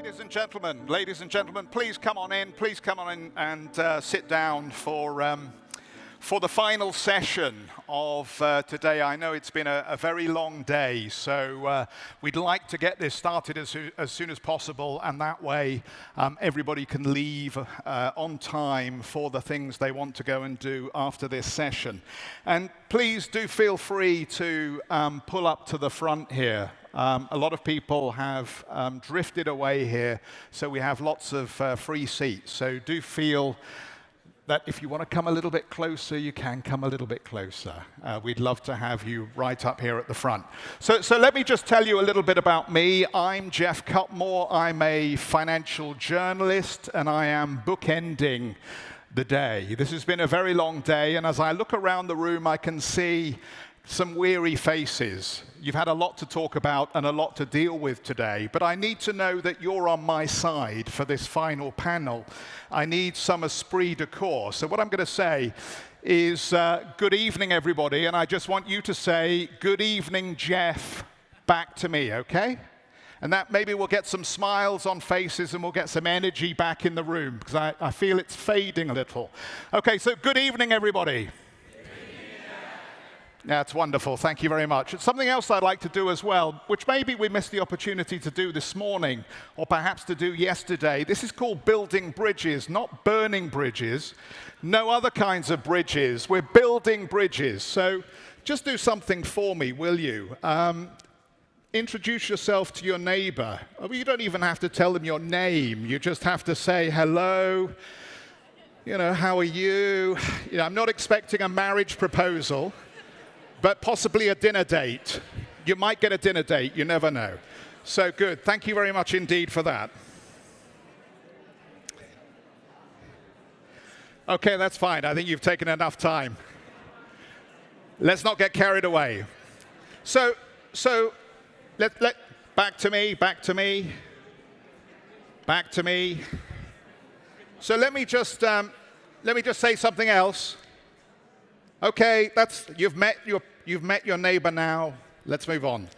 Ladies and gentlemen, please come on in. Please come on in and sit down for the final session of today. I know it's been a very long day, so we'd like to get this started as soon as possible, and that way everybody can leave on time for the things they want to go and do after this session. And please do feel free to pull up to the front here. A lot of people have drifted away here, so we have lots of free seats. So do feel that if you want to come a little bit closer, you can come a little bit closer. We'd love to have you right up here at the front. So let me just tell you a little bit about me. I'm Jeff Cutmore. I'm a financial journalist, and I am bookending the day. This has been a very long day, and as I look around the room, I can see some weary faces. You've had a lot to talk about and a lot to deal with today, but I need to know that you're on my side for this final panel. I need some esprit de corps. So what I'm going to say is good evening, everybody, and I just want you to say, good evening, Jeff, back to me, okay? And that maybe we'll get some smiles on faces and we'll get some energy back in the room, because I feel it's fading a little. Okay, so good evening, everybody. That's wonderful. Thank you very much. It's something else I'd like to do as well, which maybe we missed the opportunity to do this morning, or perhaps to do yesterday. This is called building bridges, not burning bridges. No other kinds of bridges. We're building bridges. So just do something for me, will you? Introduce yourself to your neighbor. You don't even have to tell them your name. You just have to say hello. You know, how are you? You know, I'm not expecting a marriage proposal, but possibly a dinner date. You might get a dinner date, you never know. So good, thank you very much indeed for that. Okay, that's fine, I think you've taken enough time. Let's not get carried away. So back to me. So let me just say something else. Okay, you've met your neighbor now. Let's move on.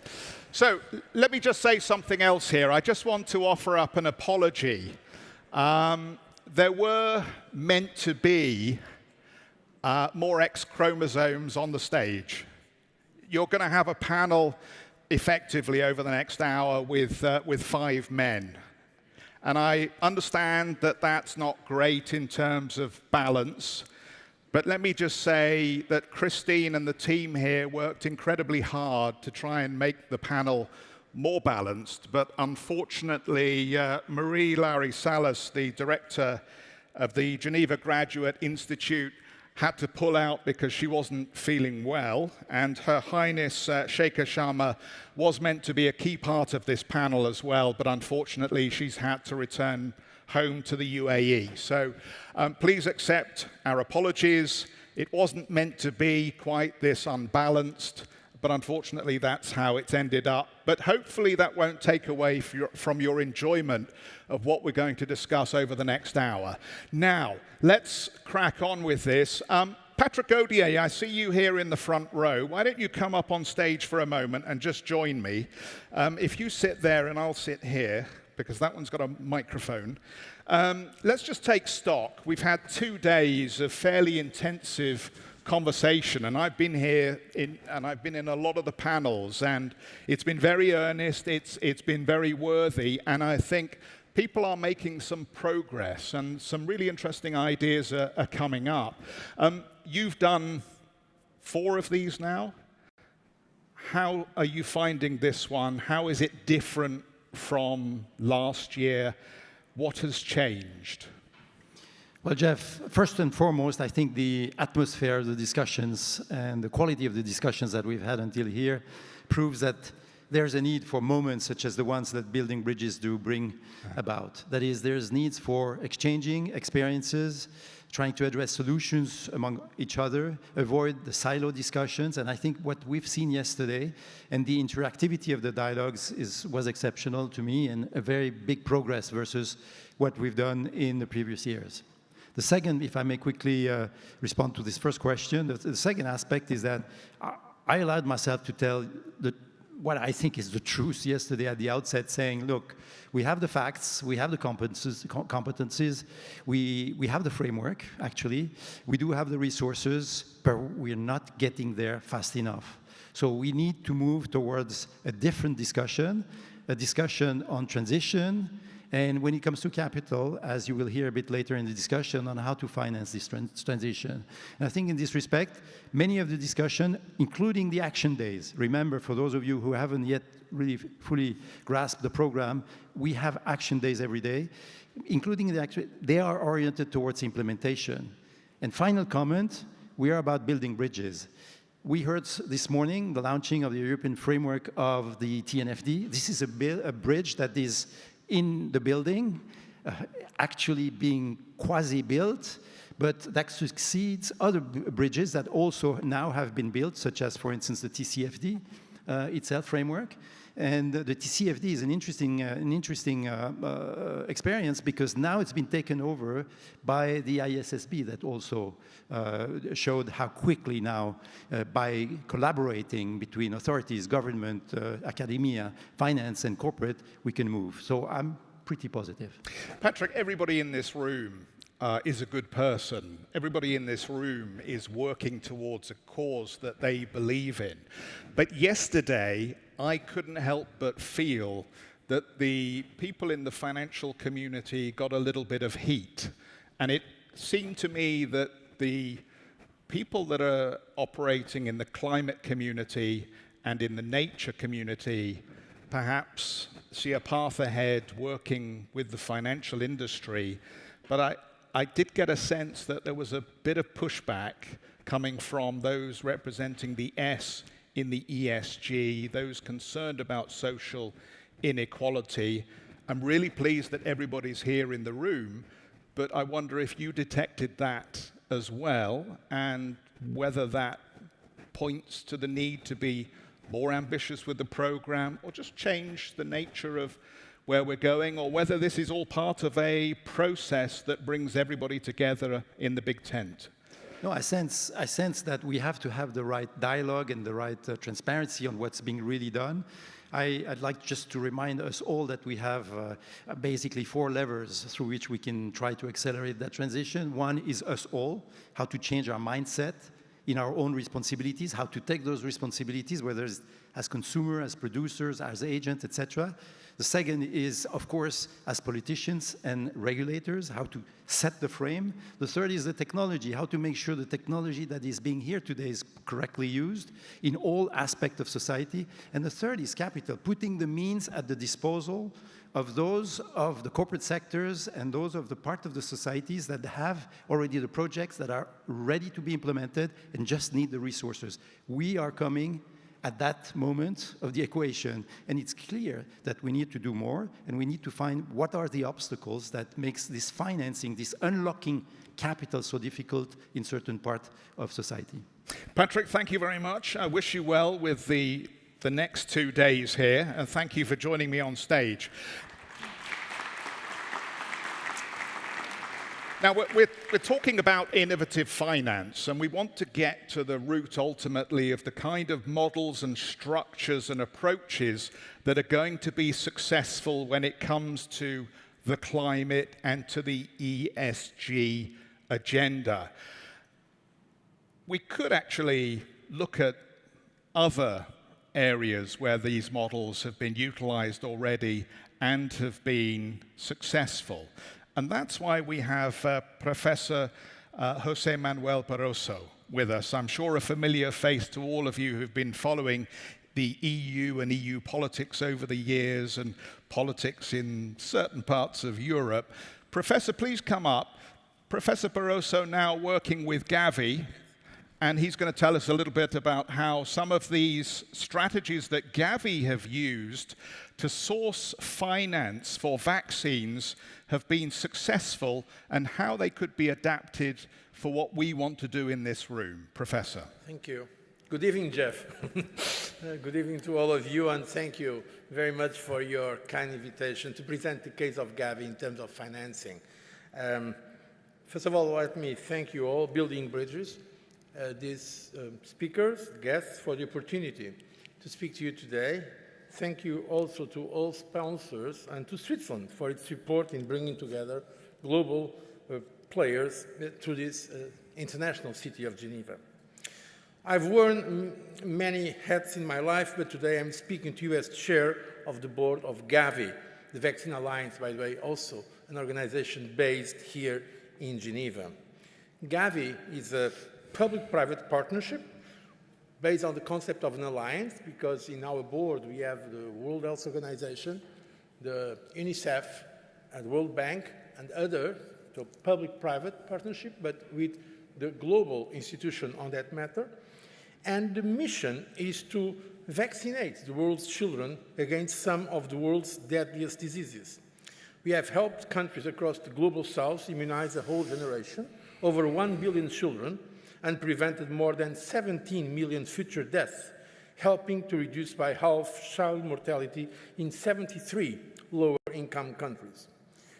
So let me just say something else here. I just want to offer up an apology. There were meant to be more X chromosomes on the stage. You're going to have a panel effectively over the next hour with 5 men. And I understand that that's not great in terms of balance. But let me just say that Christine and the team here worked incredibly hard to try and make the panel more balanced. But unfortunately, Marie-Laurie Salas, the director of the Geneva Graduate Institute, had to pull out because she wasn't feeling well. And Her Highness Sheikha Sharma was meant to be a key part of this panel as well. But unfortunately, she's had to return home to the UAE. So please accept our apologies. It wasn't meant to be quite this unbalanced, but unfortunately that's how it's ended up. But hopefully that won't take away from your enjoyment of what we're going to discuss over the next hour. Now, let's crack on with this. Patrick Odier, I see you here in the front row. Why don't you come up on stage for a moment and just join me? If you sit there and I'll sit here, because that one's got a microphone. Let's just take stock. We've had 2 days of fairly intensive conversation, and I've been here and I've been in a lot of the panels, and it's been very earnest, it's been very worthy, and I think people are making some progress, and some really interesting ideas are coming up. You've done 4 of these now. How are you finding this one? How is it different from last year? What has changed? Well, Jeff, first and foremost, I think the atmosphere of the discussions and the quality of the discussions that we've had until here proves that there's a need for moments such as the ones that building bridges do bring about. That is, there's needs for exchanging experiences, trying to address solutions among each other, avoid the silo discussions. And I think what we've seen yesterday and the interactivity of the dialogues was exceptional to me, and a very big progress versus what we've done in the previous years. The second, if I may quickly respond to this first question, the second aspect is that I allowed myself to tell what I think is the truth yesterday at the outset, saying, look, we have the facts, we have the competencies, we have the framework, actually. We do have the resources, but we're not getting there fast enough. So we need to move towards a different discussion, a discussion on transition, and when it comes to capital, as you will hear a bit later in the discussion, on how to finance this transition. And I think in this respect, many of the discussion, including the action days, remember, for those of you who haven't yet really fully grasped the program, we have action days every day, including the action, they are oriented towards implementation. And final comment, we are about building bridges. We heard this morning the launching of the European framework of the TNFD. This is a bridge that is in the building, actually being quasi-built, but that succeeds other bridges that also now have been built, such as, for instance, the TCFD itself framework. And the TCFD is an interesting experience because now it's been taken over by the ISSB that also showed how quickly now, by collaborating between authorities, government, academia, finance, and corporate, we can move. So I'm pretty positive. Patrick, everybody in this room is a good person. Everybody in this room is working towards a cause that they believe in. But yesterday, I couldn't help but feel that the people in the financial community got a little bit of heat. And it seemed to me that the people that are operating in the climate community and in the nature community perhaps see a path ahead working with the financial industry. But I did get a sense that there was a bit of pushback coming from those representing the S in the ESG, those concerned about social inequality. I'm really pleased that everybody's here in the room, but I wonder if you detected that as well, and whether that points to the need to be more ambitious with the program, or just change the nature of where we're going, or whether this is all part of a process that brings everybody together in the big tent. No, I sense that we have to have the right dialogue and the right transparency on what's being really done. I'd like just to remind us all that we have basically 4 levers through which we can try to accelerate that transition. One is us all, how to change our mindset in our own responsibilities, how to take those responsibilities, whether it's as consumers, as producers, as agents, etc. The second is, of course, as politicians and regulators, how to set the frame. The third is the technology, how to make sure the technology that is being here today is correctly used in all aspects of society. And the third is capital, putting the means at the disposal of those of the corporate sectors and those of the part of the societies that have already the projects that are ready to be implemented and just need the resources. We are coming at that moment of the equation, and it's clear that we need to do more, and we need to find what are the obstacles that makes this financing, this unlocking capital so difficult in certain part of society. Patrick, thank you very much. I wish you well with the next 2 days here, and thank you for joining me on stage. Now, we're talking about innovative finance, and we want to get to the root, ultimately, of the kind of models and structures and approaches that are going to be successful when it comes to the climate and to the ESG agenda. We could actually look at other areas where these models have been utilized already and have been successful. And that's why we have Professor José Manuel Barroso with us. I'm sure a familiar face to all of you who've been following the EU and EU politics over the years and politics in certain parts of Europe. Professor, please come up. Professor Barroso now working with Gavi, and he's going to tell us a little bit about how some of these strategies that Gavi have used to source finance for vaccines have been successful and how they could be adapted for what we want to do in this room. Professor. Thank you. Good evening, Jeff. Good evening to all of you, and thank you very much for your kind invitation to present the case of Gavi in terms of financing. First of all, let me thank you all, Building Bridges, these speakers, guests, for the opportunity to speak to you today. Thank you also to all sponsors and to Switzerland for its support in bringing together global players to this international city of Geneva. I've worn many hats in my life, but today I'm speaking to you as chair of the board of Gavi, the Vaccine Alliance, by the way, also an organization based here in Geneva. Gavi is a public-private partnership based on the concept of an alliance, because in our board we have the World Health Organization, the UNICEF, and the World Bank, and other, so public-private partnership, but with the global institution on that matter. And the mission is to vaccinate the world's children against some of the world's deadliest diseases. We have helped countries across the global south immunize a whole generation, over 1 billion children, and prevented more than 17 million future deaths, helping to reduce by half child mortality in 73 lower-income countries.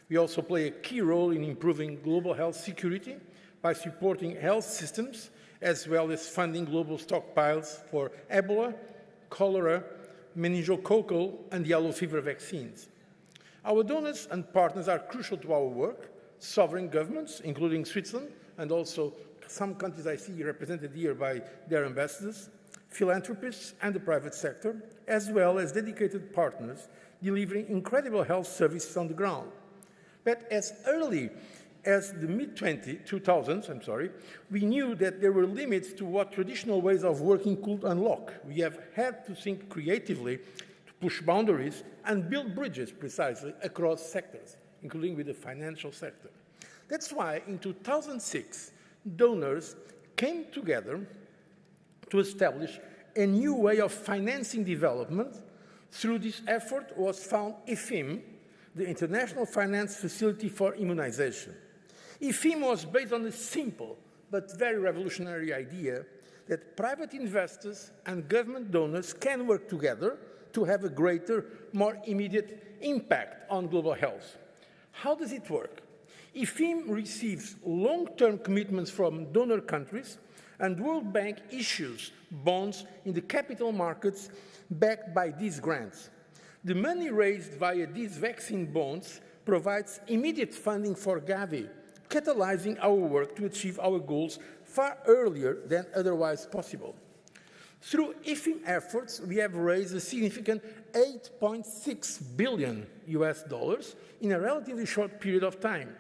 We also play a key role in improving global health security by supporting health systems, as well as funding global stockpiles for Ebola, cholera, meningococcal, and yellow fever vaccines. Our donors and partners are crucial to our work. Sovereign governments, including Switzerland, and also some countries I see represented here by their ambassadors, philanthropists, and the private sector, as well as dedicated partners delivering incredible health services on the ground. But as early as the mid-2000s, we knew that there were limits to what traditional ways of working could unlock. We have had to think creatively to push boundaries and build bridges precisely across sectors, including with the financial sector. That's why in 2006, donors came together to establish a new way of financing development. Through this effort was found IFIM, the International Finance Facility for Immunization. IFIM was based on a simple but very revolutionary idea that private investors and government donors can work together to have a greater, more immediate impact on global health. How does it work? IFIM receives long-term commitments from donor countries, and the World Bank issues bonds in the capital markets backed by these grants. The money raised via these vaccine bonds provides immediate funding for Gavi, catalyzing our work to achieve our goals far earlier than otherwise possible. Through IFIM efforts, we have raised a significant $8.6 billion in a relatively short period of time.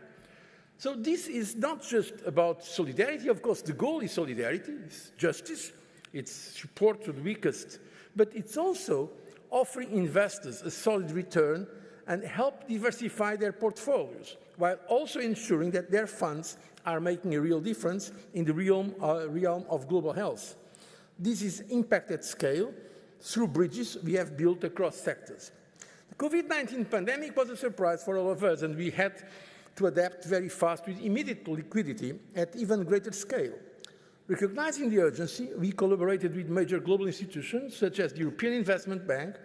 So this is not just about solidarity. Of course, the goal is solidarity, it's justice, it's support to the weakest, but it's also offering investors a solid return and help diversify their portfolios, while also ensuring that their funds are making a real difference in the realm of global health. This is impact at scale through bridges we have built across sectors. The COVID-19 pandemic was a surprise for all of us, and we had to adapt very fast with immediate liquidity at even greater scale. Recognizing the urgency, we collaborated with major global institutions such as the European Investment Bank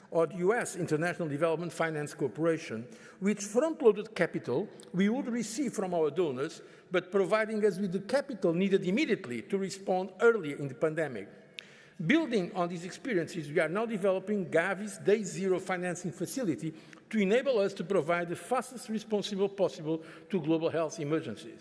or the US International Development Finance Corporation, which front-loaded capital we would receive from our donors, but providing us with the capital needed immediately to respond earlier in the pandemic. Building on these experiences, we are now developing Gavi's Day Zero financing facility to enable us to provide the fastest response possible to global health emergencies.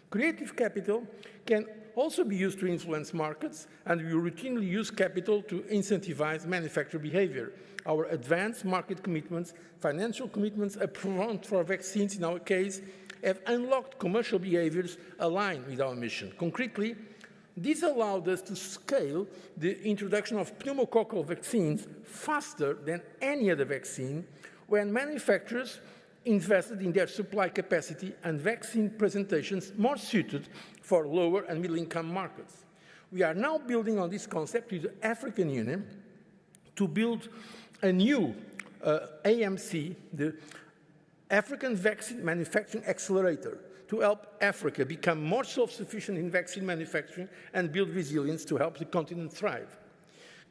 Creative capital can also be used to influence markets, and we routinely use capital to incentivize manufacturer behavior. Our advanced market commitments, financial commitments upfront for vaccines in our case, have unlocked commercial behaviors aligned with our mission. Concretely, this allowed us to scale the introduction of pneumococcal vaccines faster than any other vaccine when manufacturers invested in their supply capacity and vaccine presentations more suited for lower and middle-income markets. We are now building on this concept with the African Union to build a new AMC, the African Vaccine Manufacturing Accelerator, to help Africa become more self-sufficient in vaccine manufacturing and build resilience to help the continent thrive.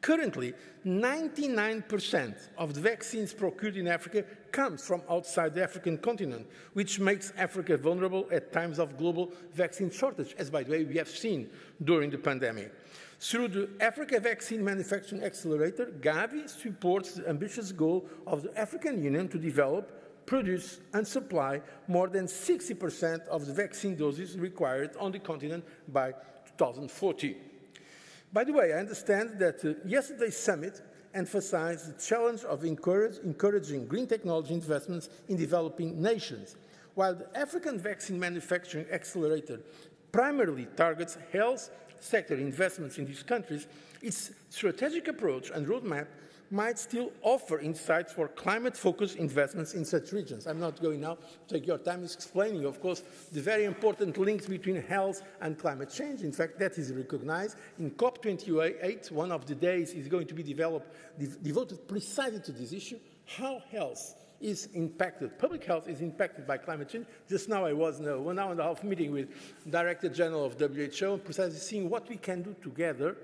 Currently, 99% of the vaccines procured in Africa comes from outside the African continent, which makes Africa vulnerable at times of global vaccine shortage, as by the way we have seen during the pandemic. Through the Africa Vaccine Manufacturing Accelerator, Gavi supports the ambitious goal of the African Union to develop, produce, and supply more than 60% of the vaccine doses required on the continent by 2040. By the way, I understand that yesterday's summit emphasized the challenge of encouraging green technology investments in developing nations. While the African Vaccine Manufacturing Accelerator primarily targets health sector investments in these countries, its strategic approach and roadmap might still offer insights for climate-focused investments in such regions. I'm not going now to take your time explaining, of course, the very important links between health and climate change. In fact, that is recognized. In COP28, one of the days is going to be devoted precisely to this issue, how health is impacted, public health is impacted by climate change. Just now I was in a 1 hour and a half meeting with Director General of WHO, precisely seeing what we can do together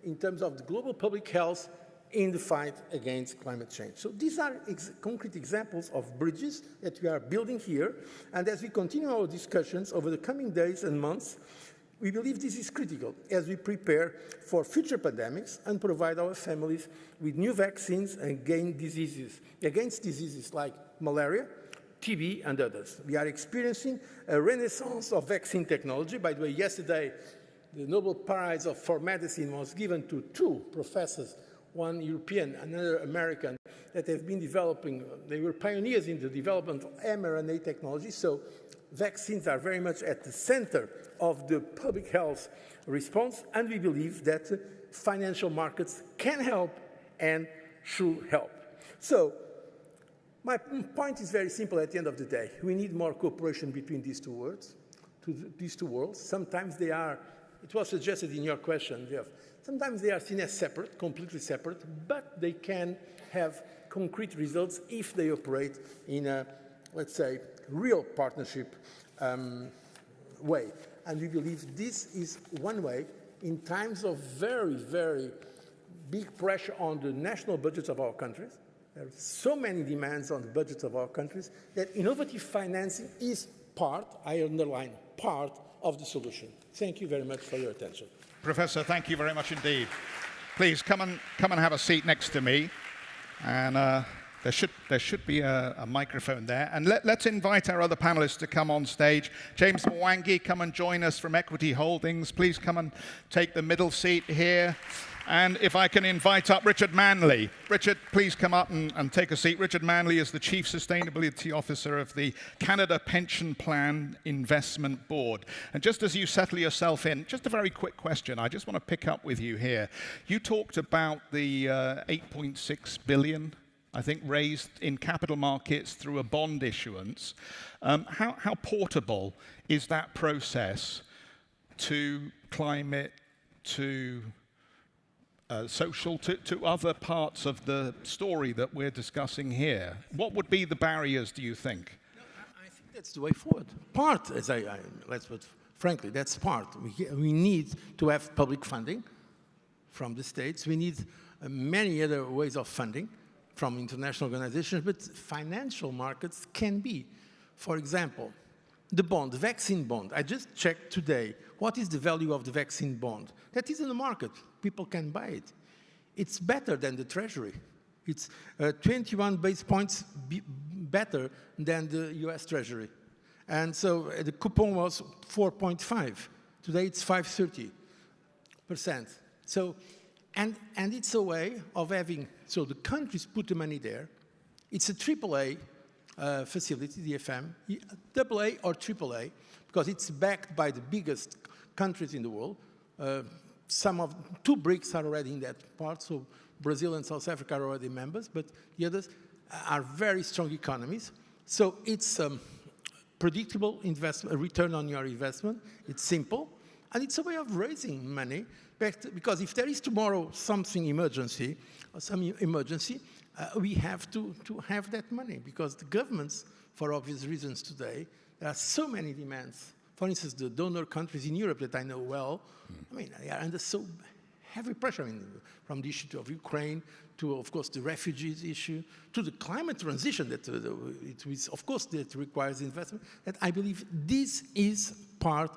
in terms of the global public health in the fight against climate change. So these are concrete examples of bridges that we are building here. And as we continue our discussions over the coming days and months, we believe this is critical as we prepare for future pandemics and provide our families with new vaccines against diseases like malaria, TB, and others. We are experiencing a renaissance of vaccine technology. By the way, yesterday, the Nobel Prize for Medicine was given to 2 professors, one European, another American, that have been developing, they were pioneers in the development of mRNA technology. So vaccines are very much at the center of the public health response, and we believe that financial markets can help and should help. So my point is very simple at the end of the day. We need more cooperation between these two worlds. Sometimes they are, it was suggested in your question, Jeff, sometimes they are seen as separate, completely separate, but they can have concrete results if they operate in a, let's say, real partnership way. And we believe this is one way in times of very, very big pressure on the national budgets of our countries. There are so many demands on the budgets of our countries that innovative financing is part, I underline, part of the solution. Thank you very much for your attention. Professor, thank you very much indeed. Please come and have a seat next to me. And there should be a microphone there. And let's invite our other panelists to come on stage. James Mwangi, come and join us from Equity Holdings. Please come and take the middle seat here. And if I can invite up Richard Manley. Richard, please come up and take a seat. Richard Manley is the Chief Sustainability Officer of the Canada Pension Plan Investment Board. And just as you settle yourself in, just a very quick question. I just want to pick up with you here. You talked about the 8.6 billion, I think, raised in capital markets through a bond issuance. How portable is that process to climate, to social, to other parts of the story that we're discussing here? What would be the barriers, do you think? No, I think that's the way forward. Part, let's put frankly, that's part. We need to have public funding from the states. We need many other ways of funding from international organizations, but financial markets can be. For example, the bond, the vaccine bond. I just checked today, what is the value of the vaccine bond? That is in the market. People can buy it. It's better than the Treasury. It's 21 basis points better than the US Treasury. And so the coupon was 4.5. Today it's 5.30%. So, and it's a way of having, so the countries put the money there. It's a AAA facility, the FM, AA or AAA, because it's backed by the biggest countries in the world. Two BRICS are already in that part, so Brazil and South Africa are already members, but the others are very strong economies. So it's predictable investment, a return on your investment. It's simple, and it's a way of raising money, because if there is tomorrow some emergency, we have to have that money, because the governments, for obvious reasons today, there are so many demands. For instance, the donor countries in Europe that I know well, I mean, they are under so heavy pressure, from the issue of Ukraine to, of course, the refugees issue, to the climate transition that, of course, that requires investment. And I believe this is part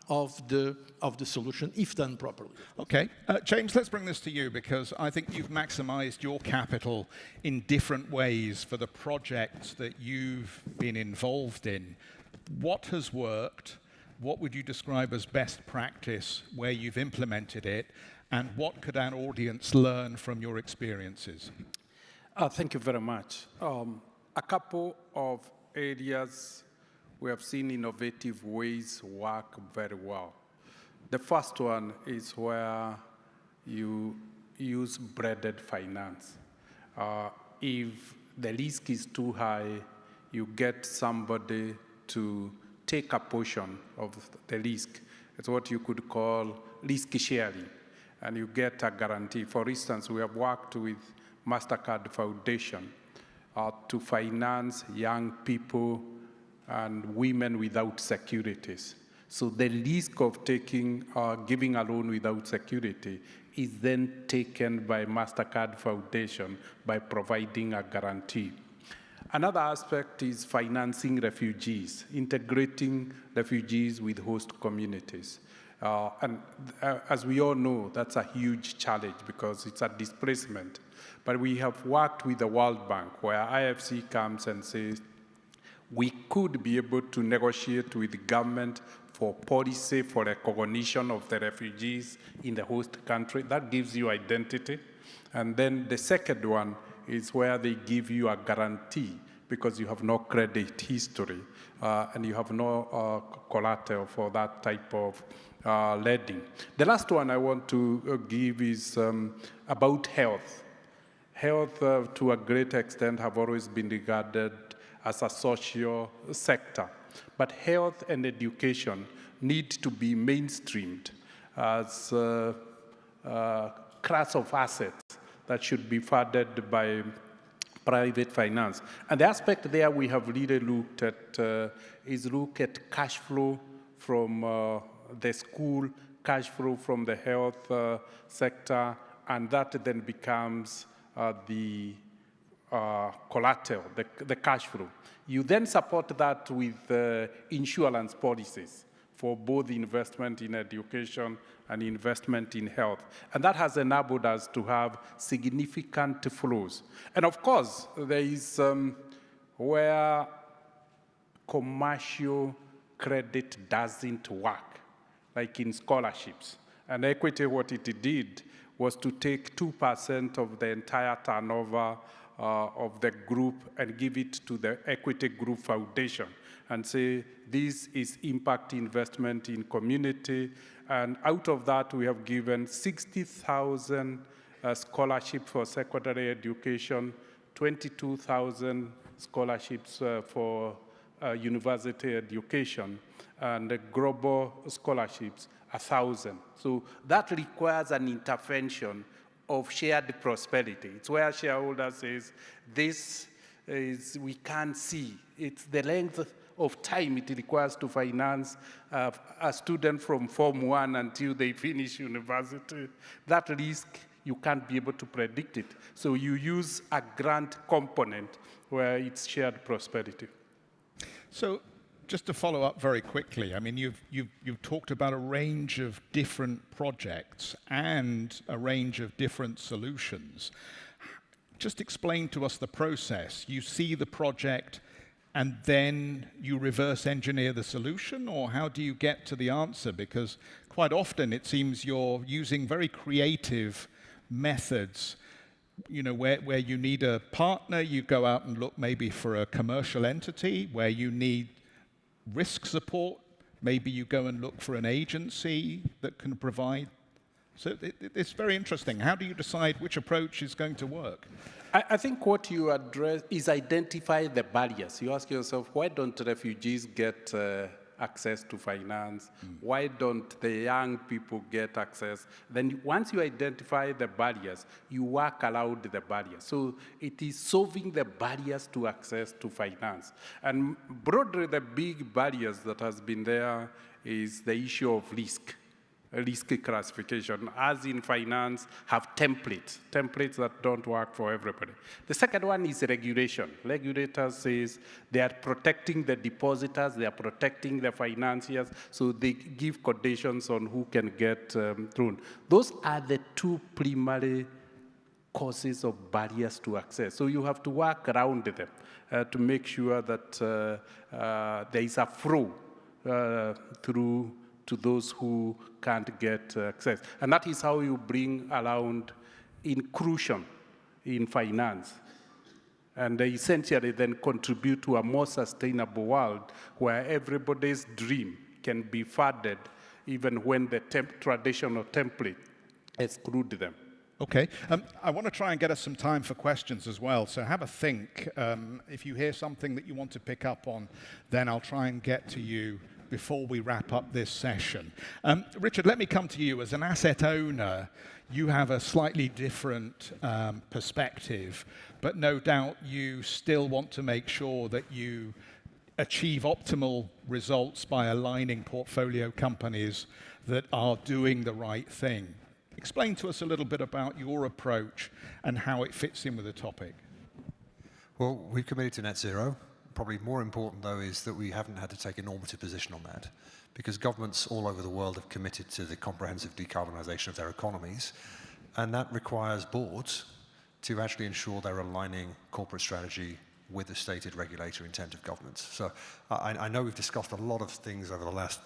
of the solution if done properly. Okay, James, let's bring this to you because I think you've maximized your capital in different ways for the projects that you've been involved in. What has worked? What would you describe as best practice where you've implemented it? And what could our audience learn from your experiences? Thank you very much. A couple of areas we have seen innovative ways work very well. The first one is where you use blended finance. If the risk is too high, you get somebody to take a portion of the risk. It's what you could call risk sharing, and you get a guarantee. For instance, we have worked with MasterCard Foundation to finance young people and women without securities. So the risk of taking giving a loan without security is then taken by MasterCard Foundation by providing a guarantee. Another aspect is financing refugees, integrating refugees with host communities. As we all know, that's a huge challenge because it's a displacement. But we have worked with the World Bank, where IFC comes and says, we could be able to negotiate with the government for policy for recognition of the refugees in the host country. That gives you identity. And then the second one is where they give you a guarantee because you have no credit history and you have no collateral for that type of lending. The last one I want to give is about health. Health, to a great extent, have always been regarded as a social sector. But health and education need to be mainstreamed as a class of assets that should be funded by private finance. And the aspect there we have really looked at is look at cash flow from the school, cash flow from the health sector, and that then becomes the collateral, the cash flow. You then support that with insurance policies for both investment in education and investment in health. And that has enabled us to have significant flows. And of course, there is where commercial credit doesn't work, like in scholarships. And Equity, what it did was to take 2% of the entire turnover of the group and give it to the Equity Group Foundation and say, this is impact investment in community. And out of that, we have given 60,000 scholarships for secondary education, 22,000 scholarships for university education, and global scholarships, 1,000. So that requires an intervention of shared prosperity. It's where shareholders says, this is, we can't see. It's the length of time it requires to finance a student from Form 1 until they finish university. That risk, you can't be able to predict it. So you use a grant component where it's shared prosperity. So just to follow up very quickly, I mean, you've talked about a range of different projects and a range of different solutions. Just explain to us the process. You see the project and then you reverse engineer the solution, or how do you get to the answer? Because quite often it seems you're using very creative methods. You know, where you need a partner, you go out and look maybe for a commercial entity. Where you need risk support, maybe you go and look for an agency that can provide. So it's very interesting. How do you decide which approach is going to work? I think what you address is identify the barriers. You ask yourself, why don't refugees get access to finance? Why don't the young people get access? Then once you identify the barriers, you work around the barriers. So it is solving the barriers to access to finance. And broadly, the big barriers that has been there is the issue of risk. risk classification, as in finance, have templates that don't work for everybody. The second one is regulation. Regulators says they are protecting the depositors, they are protecting the financiers, so they give conditions on who can get loan. Those are the two primary causes of barriers to access. So you have to work around them to make sure that there is a flow through to those who can't get access. And that is how you bring around inclusion in finance. And they essentially then contribute to a more sustainable world where everybody's dream can be funded even when the traditional template exclude them. Okay. I want to try and get us some time for questions as well. So have a think. If you hear something that you want to pick up on, then I'll try and get to you before we wrap up this session. Richard, let me come to you. As an asset owner, you have a slightly different perspective, but no doubt you still want to make sure that you achieve optimal results by aligning portfolio companies that are doing the right thing. Explain to us a little bit about your approach and how it fits in with the topic. Well, we've committed to net zero. Probably more important, though, is that we haven't had to take a normative position on that, because governments all over the world have committed to the comprehensive decarbonisation of their economies, and that requires boards to actually ensure they're aligning corporate strategy with the stated regulatory intent of governments. So I know we've discussed a lot of things over the last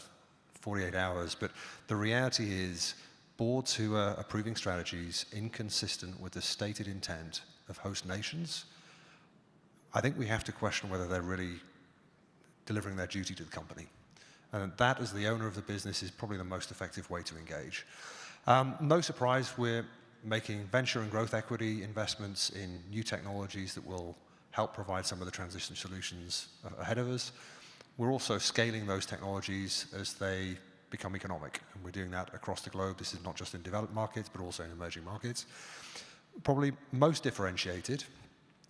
48 hours, but the reality is boards who are approving strategies inconsistent with the stated intent of host nations, I think we have to question whether they're really delivering their duty to the company. And that, as the owner of the business, is probably the most effective way to engage. No surprise, we're making venture and growth equity investments in new technologies that will help provide some of the transition solutions ahead of us. We're also scaling those technologies as they become economic, and we're doing that across the globe. This is not just in developed markets, but also in emerging markets. Probably most differentiated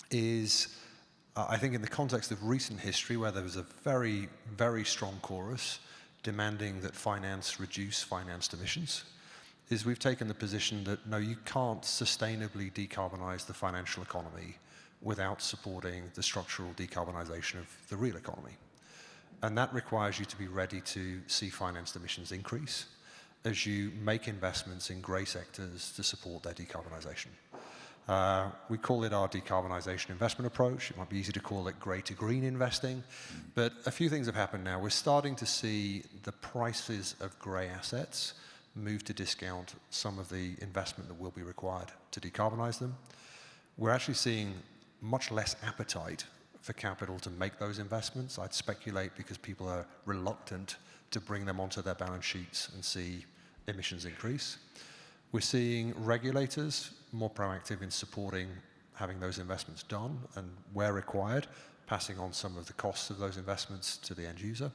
is, I think, in the context of recent history, where there was a very, very strong chorus demanding that finance reduce financed emissions, is we've taken the position that, no, you can't sustainably decarbonize the financial economy without supporting the structural decarbonization of the real economy. And that requires you to be ready to see financed emissions increase as you make investments in grey sectors to support their decarbonization. We call it our decarbonisation investment approach. It might be easy to call it grey to green investing, but a few things have happened now. We're starting to see the prices of grey assets move to discount some of the investment that will be required to decarbonise them. We're actually seeing much less appetite for capital to make those investments. I'd speculate because people are reluctant to bring them onto their balance sheets and see emissions increase. We're seeing regulators more proactive in supporting having those investments done, and where required, passing on some of the costs of those investments to the end user.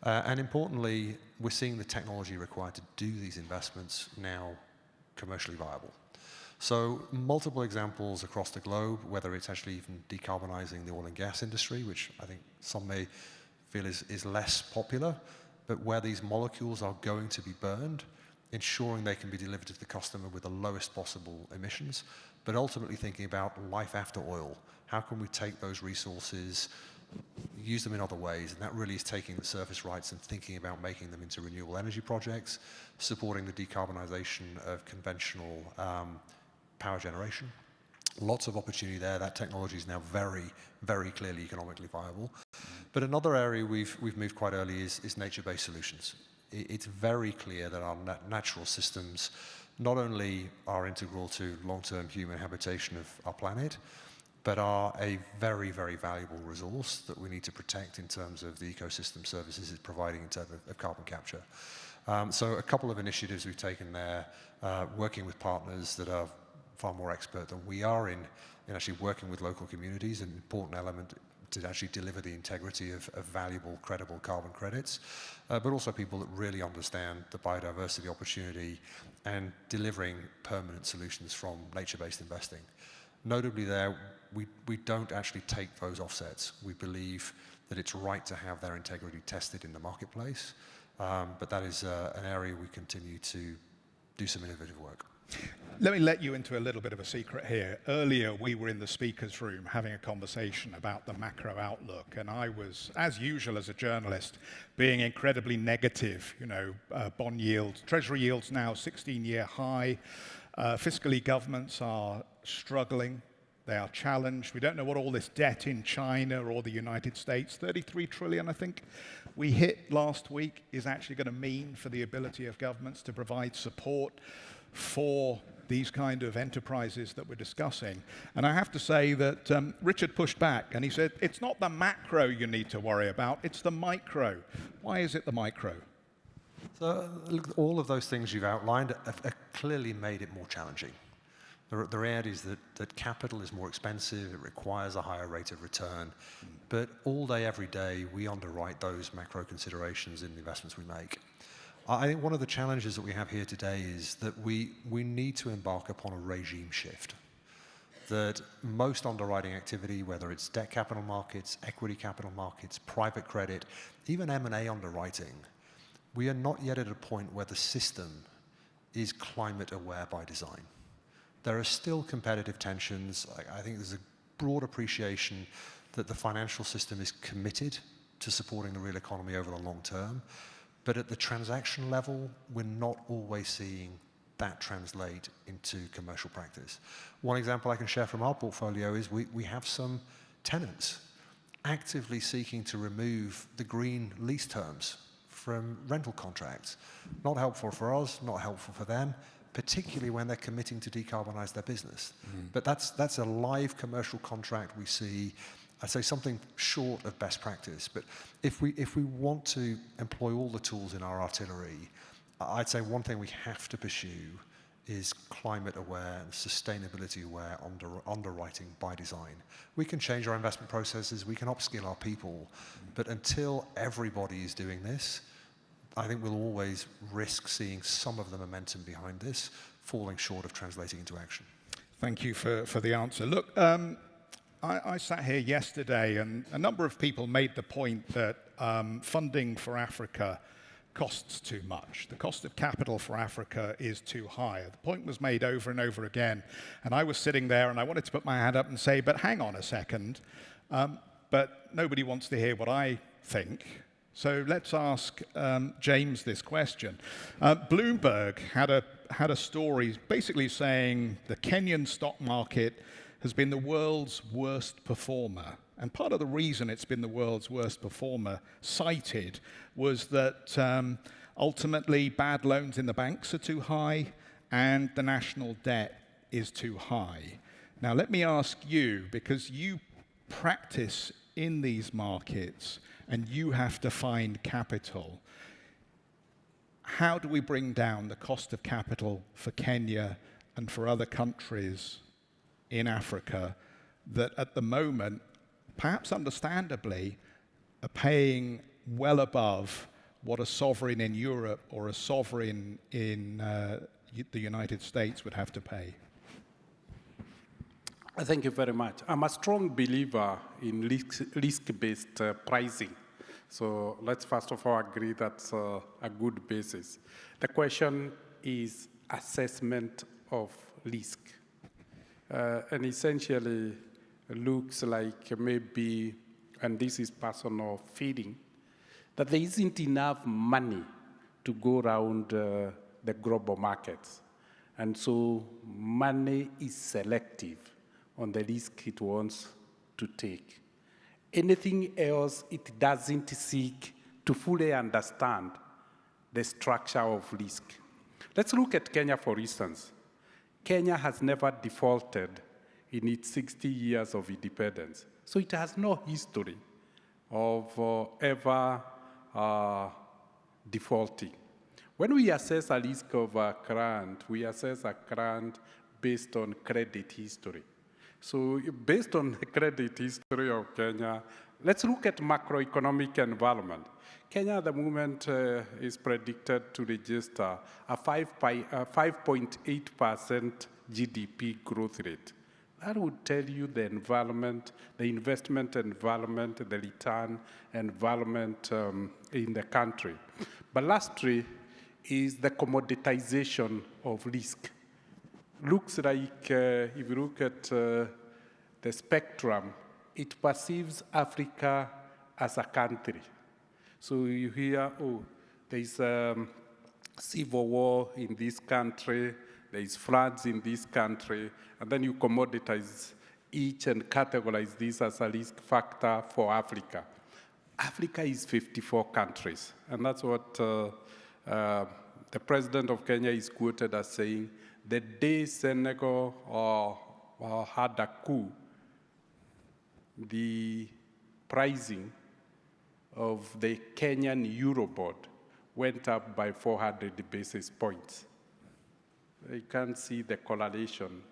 And importantly, we're seeing the technology required to do these investments now commercially viable. So multiple examples across the globe, whether it's actually even decarbonizing the oil and gas industry, which I think some may feel is less popular, but where these molecules are going to be burned, ensuring they can be delivered to the customer with the lowest possible emissions, but ultimately thinking about life after oil. How can we take those resources, use them in other ways? And that really is taking the surface rights and thinking about making them into renewable energy projects, supporting the decarbonization of conventional power generation. Lots of opportunity there. That technology is now very, very clearly economically viable. But another area we've moved quite early is nature-based solutions. It's very clear that our natural systems not only are integral to long-term human habitation of our planet, but are a very, very valuable resource that we need to protect in terms of the ecosystem services it's providing in terms of carbon capture. So a couple of initiatives we've taken there, working with partners that are far more expert than we are in actually working with local communities, an important element to actually deliver the integrity of valuable, credible carbon credits, but also people that really understand the biodiversity opportunity and delivering permanent solutions from nature-based investing. Notably there, we don't actually take those offsets. We believe that it's right to have their integrity tested in the marketplace, But that is an area we continue to do some innovative work. Let me let you into a little bit of a secret here. Earlier, we were in the speaker's room having a conversation about the macro outlook, and I was, as usual as a journalist, being incredibly negative. You know, bond yields, treasury yields now 16-year high. Fiscally, governments are struggling. They are challenged. We don't know what all this debt in China or the United States, 33 trillion, I think, we hit last week, is actually going to mean for the ability of governments to provide support for these kind of enterprises that we're discussing. And I have to say that Richard pushed back and he said, it's not the macro you need to worry about, it's the micro. Why is it the micro? So look, all of those things you've outlined have clearly made it more challenging. The reality is that capital is more expensive, it requires a higher rate of return, but all day, every day, we underwrite those macro considerations in the investments we make. I think one of the challenges that we have here today is that we need to embark upon a regime shift. That most underwriting activity, whether it's debt capital markets, equity capital markets, private credit, even M&A underwriting, we are not yet at a point where the system is climate aware by design. There are still competitive tensions. I think there's a broad appreciation that the financial system is committed to supporting the real economy over the long term. But at the transaction level, we're not always seeing that translate into commercial practice. One example I can share from our portfolio is we have some tenants actively seeking to remove the green lease terms from rental contracts. Not helpful for us, not helpful for them, particularly when they're committing to decarbonize their business. But that's a live commercial contract we see. I'd say something short of best practice, but if we want to employ all the tools in our artillery, I'd say one thing we have to pursue is climate aware and sustainability aware underwriting by design. We can change our investment processes, we can upskill our people, but until everybody is doing this, I think we'll always risk seeing some of the momentum behind this falling short of translating into action. Thank you for the answer. Look, I sat here yesterday and a number of people made the point that funding for Africa costs too much. The cost of capital for Africa is too high. The point was made over and over again. And I was sitting there and I wanted to put my hand up and say, but hang on a second. But nobody wants to hear what I think. So let's ask James this question. Bloomberg had a story basically saying the Kenyan stock market has been the world's worst performer. And part of the reason it's been the world's worst performer, cited, was that ultimately bad loans in the banks are too high and the national debt is too high. Now let me ask you, because you practice in these markets and you have to find capital, how do we bring down the cost of capital for Kenya and for other countries in Africa that at the moment, perhaps understandably, are paying well above what a sovereign in Europe or a sovereign in the United States would have to pay? Thank you very much. I'm a strong believer in risk-based pricing. So let's first of all agree that's a good basis. The question is assessment of risk. And essentially looks like maybe, and this is personal feeling, that there isn't enough money to go around the global markets. And so money is selective on the risk it wants to take. Anything else, it doesn't seek to fully understand the structure of risk. Let's look at Kenya, for instance. Kenya has never defaulted in its 60 years of independence. So it has no history of ever defaulting. When we assess a risk of a client, we assess a client based on credit history. So based on the credit history of Kenya, let's look at macroeconomic environment. Kenya at the moment is predicted to register a 5.8% GDP growth rate. That would tell you the environment, the investment environment, the return environment in the country. But lastly is the commoditization of risk. Looks like, if you look at the spectrum, it perceives Africa as a country. So you hear, oh, there's civil war in this country, there is floods in this country, and then you commoditize each and categorize this as a risk factor for Africa. Africa is 54 countries, and that's what the president of Kenya is quoted as saying, the day Senegal had a coup, the pricing of the Kenyan Eurobond went up by 400 basis points. You can't see the correlation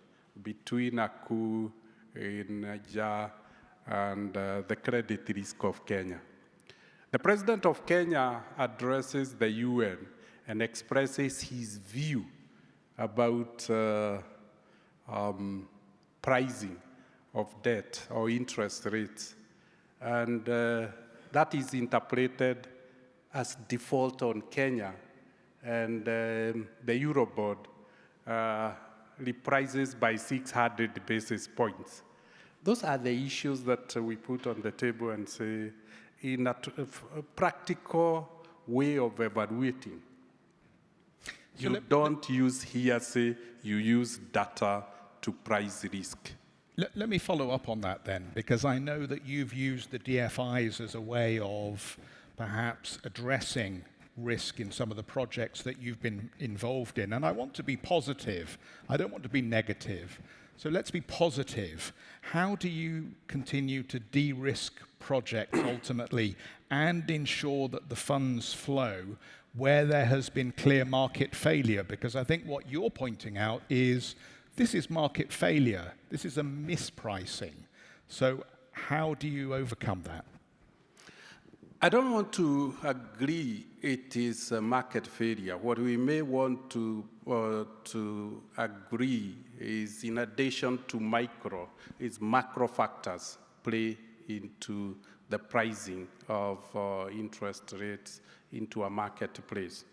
between a coup in Niger and the credit risk of Kenya. The president of Kenya addresses the UN and expresses his view about pricing of debt or interest rates. And that is interpreted as default on Kenya. And the Eurobond reprices by 600 basis points. Those are the issues that we put on the table and say, in a practical way of evaluating. You don't use hearsay, you use data to price risk. Let me follow up on that then, because I know that you've used the DFIs as a way of perhaps addressing risk in some of the projects that you've been involved in. And I want to be positive. I don't want to be negative. So let's be positive. How do you continue to de-risk projects ultimately and ensure that the funds flow where there has been clear market failure? Because I think what you're pointing out is this is market failure. This is a mispricing. So how do you overcome that? I don't want to agree it is a market failure. What we may want to agree is, in addition to micro, is macro factors play into the pricing of interest rates into a marketplace.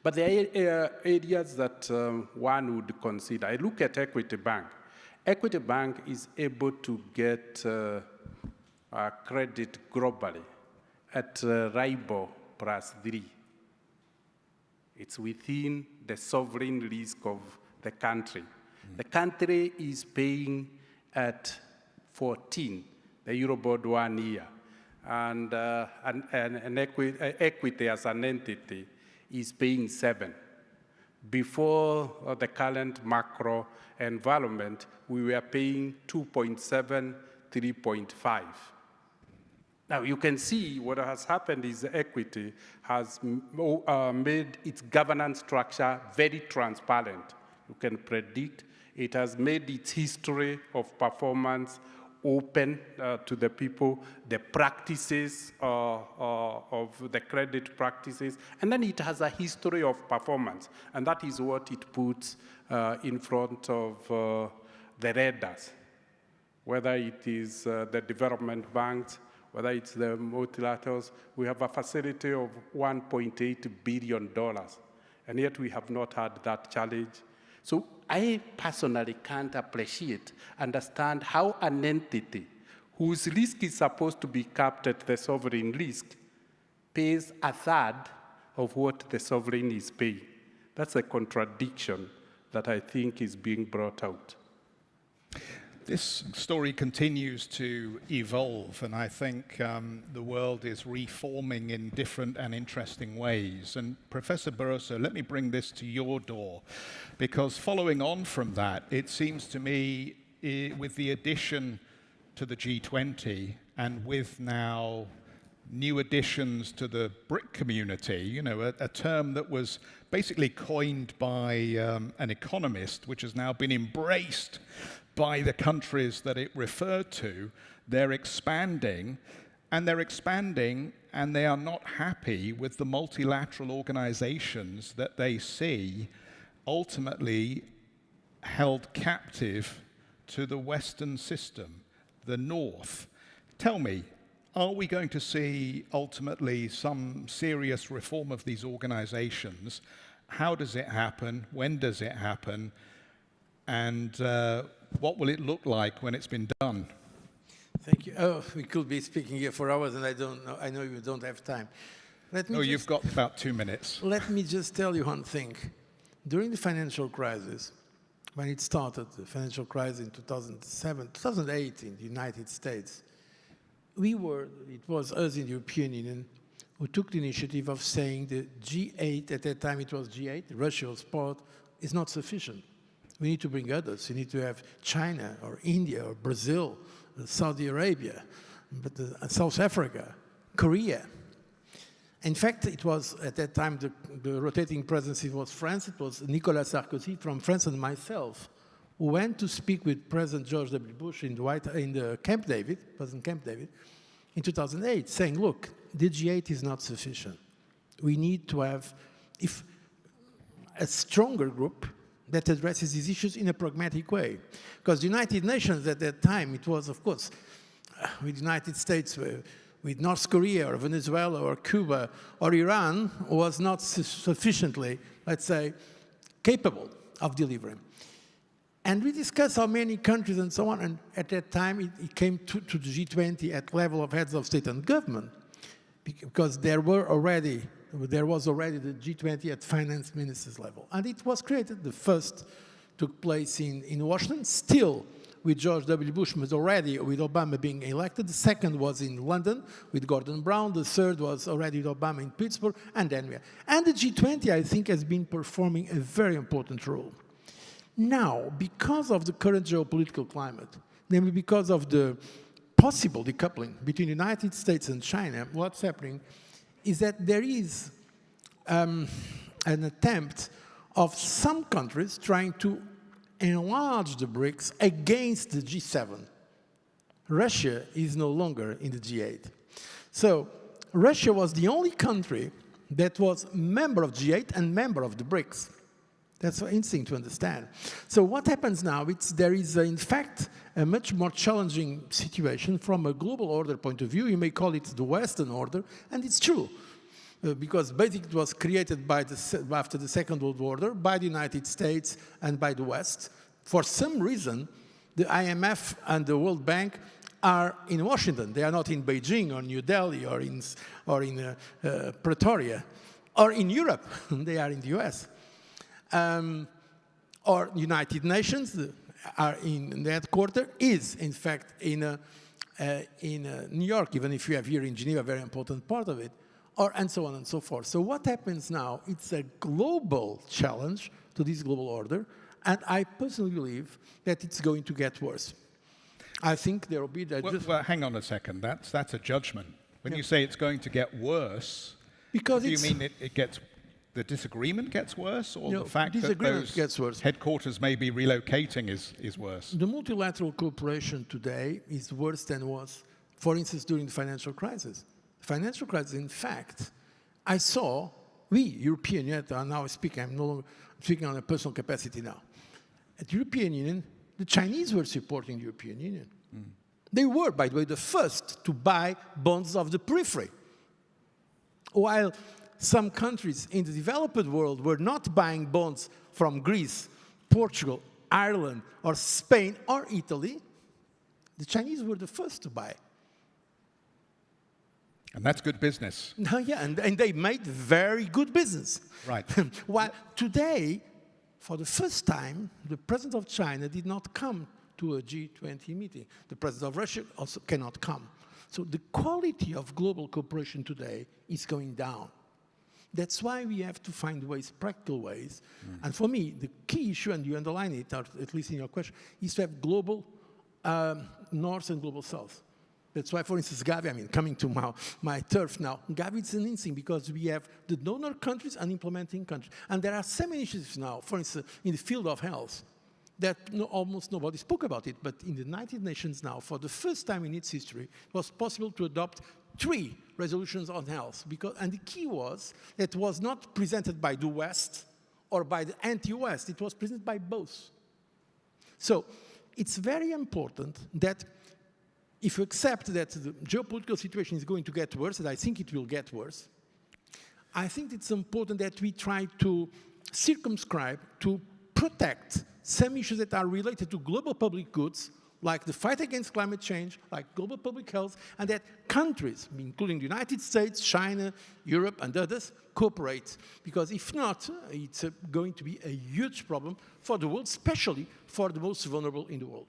But there are areas that one would consider. I look at Equity Bank. Equity Bank is able to get credit globally at RIBOR +3. It's within the sovereign risk of the country. The country is paying at 14, the Eurobond 1 year. And equity as an entity is paying 7. Before the current macro environment, we were paying 2.7, 3.5. Now, you can see what has happened is equity has made its governance structure very transparent. You can predict. It has made its history of performance open to the people, the practices of the credit practices, and then it has a history of performance. And that is what it puts in front of the readers, whether it is the development banks, whether it's the multilaterals. We have a facility of $1.8 billion, and yet we have not had that challenge. So I personally can't understand how an entity whose risk is supposed to be capped at the sovereign risk pays a third of what the sovereign is paying. That's a contradiction that I think is being brought out. This story continues to evolve, and I think the world is reforming in different and interesting ways. And Professor Barroso, let me bring this to your door, because following on from that, it seems to me, with the addition to the G20 and with now new additions to the BRIC community, you know, a term that was basically coined by an economist, which has now been embraced by the countries that it referred to. They're expanding, and they are not happy with the multilateral organizations that they see ultimately held captive to the Western system, the North. Tell me, are we going to see ultimately some serious reform of these organizations? How does it happen? When does it happen? And what will it look like when it's been done? Thank you. Oh, we could be speaking here for hours, and I don't know. I know you don't have time. You've got about 2 minutes. Let me just tell you one thing. During the financial crisis, when it started, the financial crisis in 2007, 2008 in the United States, it was us in the European Union who took the initiative of saying the G8, at that time it was G8, Russia was part, is not sufficient. We need to bring others. We need to have China or India or Brazil, Saudi Arabia, South Africa, Korea. In fact, it was, at that time, the rotating presidency was France. It was Nicolas Sarkozy from France and myself who went to speak with President George W. Bush in the Camp David, President Camp David, in 2008, saying, look, the G8 is not sufficient. We need to have a stronger group that addresses these issues in a pragmatic way. Because the United Nations at that time, it was, of course, with the United States, with North Korea or Venezuela or Cuba or Iran, was not sufficiently, let's say, capable of delivering. And we discussed how many countries and so on, and at that time it came to the G20 at level of heads of state and government, because there was already the G20 at finance ministers level. And it was created. The first took place in Washington, still with George W. Bush, but already with Obama being elected. The second was in London with Gordon Brown. The third was already with Obama in Pittsburgh, and then we are. And the G20, I think, has been performing a very important role. Now, because of the current geopolitical climate, namely because of the possible decoupling between the United States and China, what's happening is that there is an attempt of some countries trying to enlarge the BRICS against the G7. Russia is no longer in the G8. So Russia was the only country that was member of G8 and member of the BRICS. That's interesting to understand. So what happens now, there is, in fact, a much more challenging situation from a global order point of view. You may call it the Western order, and it's true. Because basically it was created after the Second World War by the United States and by the West. For some reason, the IMF and the World Bank are in Washington. They are not in Beijing or New Delhi or in Pretoria or in Europe. They are in the US. Or United Nations are in the headquarters is, in fact, in New York, even if you have here in Geneva a very important part of it, and so on and so forth. So what happens now, it's a global challenge to this global order, and I personally believe that it's going to get worse. I think there will be... Well, hang on a second. That's a judgment. When you say it's going to get worse, because do you mean the disagreement gets worse, or the fact that those headquarters may be relocating is worse? The multilateral cooperation today is worse than was, for instance, during the financial crisis. The financial crisis, in fact, I saw, European Union, are now speaking, I'm no longer speaking on a personal capacity now. At the European Union, the Chinese were supporting the European Union. They were, by the way, the first to buy bonds of the periphery. While some countries in the developed world were not buying bonds from Greece, Portugal, Ireland, or Spain, or Italy, the Chinese were the first to buy. And that's good business. Yeah, and they made very good business. Right. While today, for the first time, the president of China did not come to a G20 meeting. The president of Russia also cannot come. So the quality of global cooperation today is going down. That's why we have to find ways, practical ways. And for me, the key issue, and you underline it, or at least in your question, is to have global North and global South. That's why, for instance, Gavi, I mean, coming to my turf now, Gavi is an interesting because we have the donor countries and implementing countries. And there are some initiatives now, for instance, in the field of health, that almost nobody spoke about it, but in the United Nations now, for the first time in its history, it was possible to adopt 3 resolutions on health. And the key was that it was not presented by the West or by the anti-West, it was presented by both. So it's very important that if you accept that the geopolitical situation is going to get worse, and I think it will get worse, I think it's important that we try to circumscribe, to protect some issues that are related to global public goods, like the fight against climate change, like global public health, and that countries, including the United States, China, Europe, and others, cooperate. Because if not, it's going to be a huge problem for the world, especially for the most vulnerable in the world.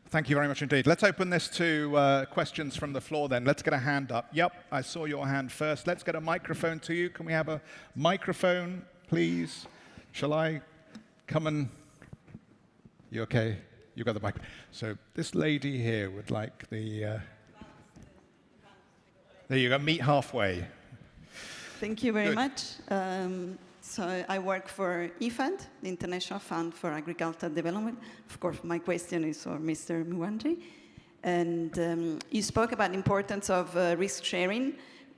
Thank you very much indeed. Let's open this to questions from the floor then. Let's get a hand up. Yep, I saw your hand first. Let's get a microphone to you. Can we have a microphone, please? Shall I come and... You okay? You got the mic. So this lady here would like the... There you go, meet halfway. Thank you very Good. much. So I work for IFAD, the International Fund for Agricultural Development. Of course, my question is for Mr. Mwanji. And you spoke about the importance of risk sharing.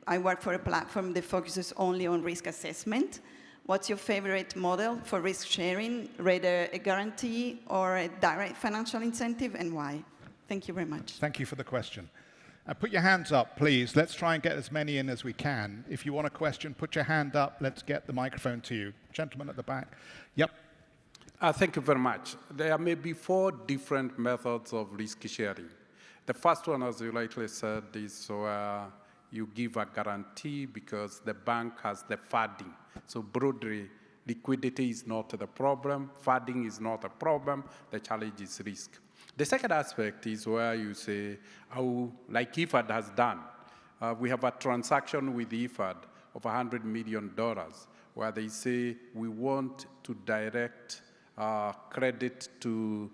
I work for a platform that focuses only on risk assessment. What's your favorite model for risk sharing, rather a guarantee or a direct financial incentive, and why? Thank you very much. Thank you for the question. Put your hands up, please. Let's try and get as many in as we can. If you want a question, put your hand up. Let's get the microphone to you. Gentleman at the back. Yep. Thank you very much. There may be 4 different methods of risk sharing. The first one, as you rightly said, is where you give a guarantee because the bank has the funding. So broadly, liquidity is not the problem, funding is not a problem, the challenge is risk. The second aspect is where you say, like IFAD has done. We have a transaction with IFAD of $100 million where they say we want to direct credit to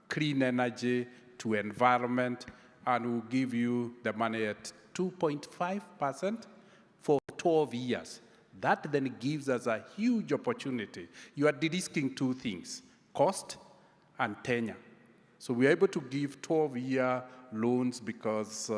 clean energy, to environment, and we'll give you the money at 2.5% for 12 years. That then gives us a huge opportunity. You are de-risking 2 things, cost and tenure. So we're able to give 12-year loans because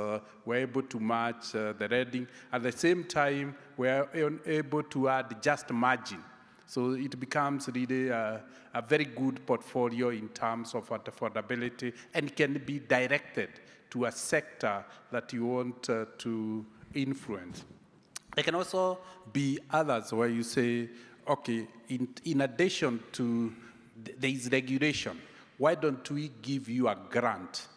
we're able to match the rating. At the same time, we're able to add just margin. So it becomes really a very good portfolio in terms of affordability and can be directed to a sector that you want to influence. There can also be others where you say, okay, in addition to there is regulation, why don't we give you a grant?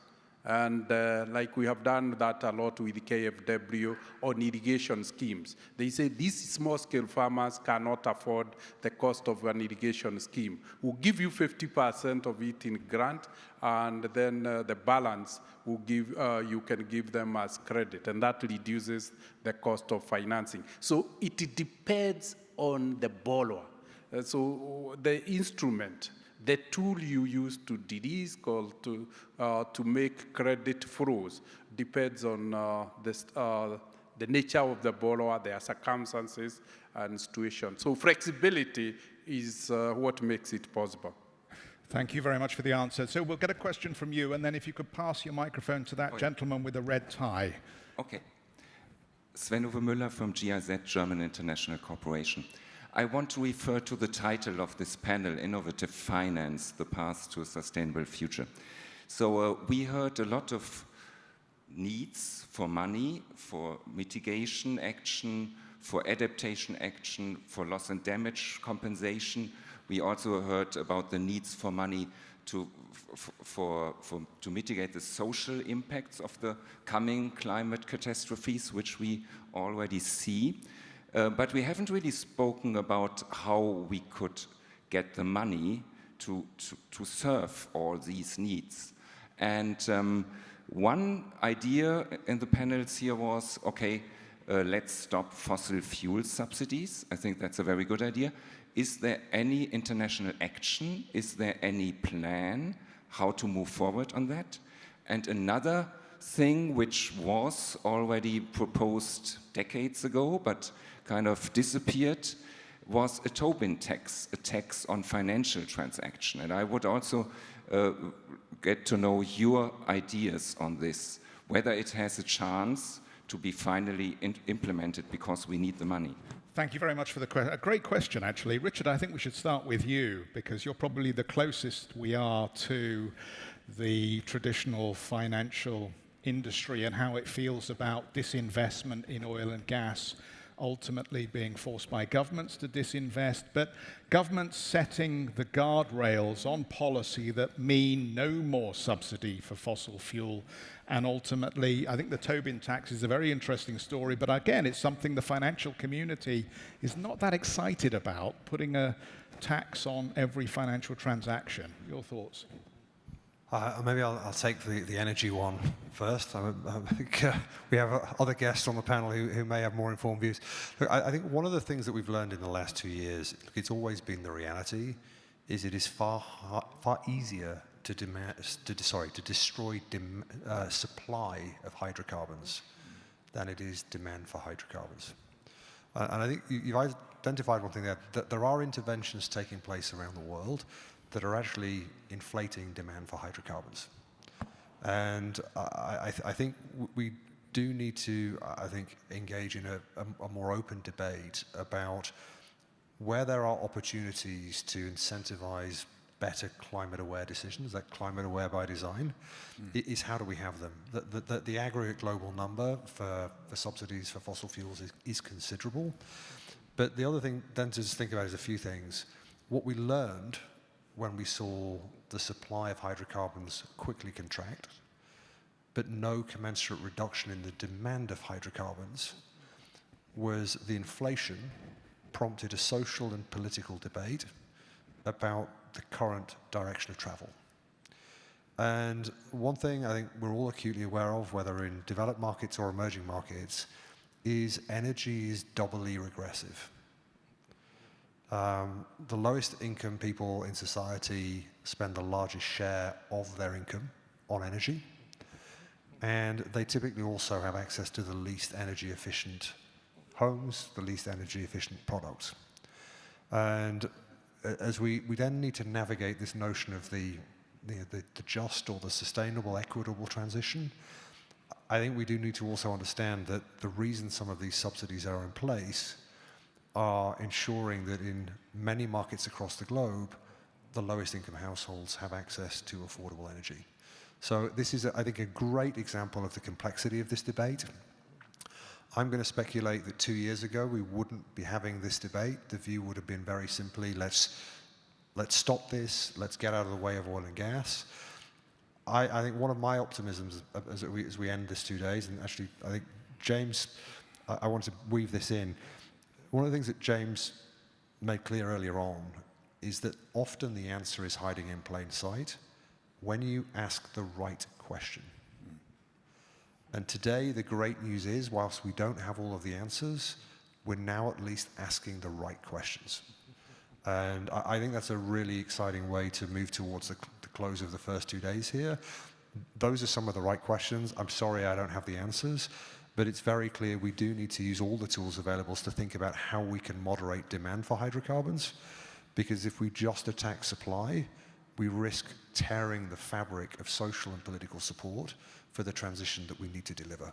And like we have done that a lot with KFW on irrigation schemes. They say these small-scale farmers cannot afford the cost of an irrigation scheme. We'll give you 50% of it in grant, and then the balance will give, you can give them as credit, and that reduces the cost of financing. So it depends on the borrower. So the instrument, the tool you use to de-risk or to make credit flows depends on the nature of the borrower, their circumstances and situation. So flexibility is what makes it possible. Thank you very much for the answer. So we'll get a question from you, and then if you could pass your microphone to that gentleman with the red tie. Okay. Sven-Uwe Müller from GIZ, German International Corporation. I want to refer to the title of this panel, Innovative Finance, the Path to a Sustainable Future. So we heard a lot of needs for money, for mitigation action, for adaptation action, for loss and damage compensation. We also heard about the needs for money to mitigate the social impacts of the coming climate catastrophes, which we already see. But we haven't really spoken about how we could get the money to serve all these needs. And one idea in the panels here was, okay, let's stop fossil fuel subsidies. I think that's a very good idea. Is there any international action? Is there any plan how to move forward on that? And another thing which was already proposed decades ago, but kind of disappeared, was a Tobin tax, a tax on financial transaction. And I would also get to know your ideas on this, whether it has a chance to be finally implemented because we need the money. Thank you very much for the question. A great question, actually. Richard, I think we should start with you, because you're probably the closest we are to the traditional financial industry and how it feels about disinvestment in oil and gas ultimately being forced by governments to disinvest, but governments setting the guardrails on policy that mean no more subsidy for fossil fuel. And ultimately, I think the Tobin tax is a very interesting story, but again, it's something the financial community is not that excited about, putting a tax on every financial transaction. Your thoughts? Maybe I'll take the energy one first. I think we have other guests on the panel who may have more informed views. Look, I think one of the things that we've learned in the last 2 years, look, it's always been the reality, is it is far easier to destroy supply of hydrocarbons than it is demand for hydrocarbons. And I think you've identified one thing there, that there are interventions taking place around the world that are actually inflating demand for hydrocarbons. And I think we do need to, engage in a more open debate about where there are opportunities to incentivize better climate-aware decisions, that climate-aware by design, is how do we have them? The aggregate global number for subsidies for fossil fuels is considerable. But the other thing then to just think about is a few things. What we learned when we saw the supply of hydrocarbons quickly contract, but no commensurate reduction in the demand of hydrocarbons, was the inflation prompted a social and political debate about the current direction of travel. And one thing I think we're all acutely aware of, whether in developed markets or emerging markets, is energy is doubly regressive. The lowest income people in society spend the largest share of their income on energy, and they typically also have access to the least energy efficient homes, the least energy efficient products. And as we then need to navigate this notion of the just or the sustainable, equitable transition, I think we do need to also understand that the reason some of these subsidies are in place are ensuring that in many markets across the globe, the lowest income households have access to affordable energy. So this is, I think, a great example of the complexity of this debate. I'm going to speculate that 2 years ago we wouldn't be having this debate. The view would have been very simply, let's stop this, let's get out of the way of oil and gas. I think one of my optimisms as we end this 2 days, and actually I think James, I want to weave this in. One of the things that James made clear earlier on is that often the answer is hiding in plain sight when you ask the right question. And today the great news is, whilst we don't have all of the answers, we're now at least asking the right questions. And I think that's a really exciting way to move towards the close of the first 2 days here. Those are some of the right questions. I'm sorry I don't have the answers. But it's very clear we do need to use all the tools available to think about how we can moderate demand for hydrocarbons, because if we just attack supply, we risk tearing the fabric of social and political support for the transition that we need to deliver.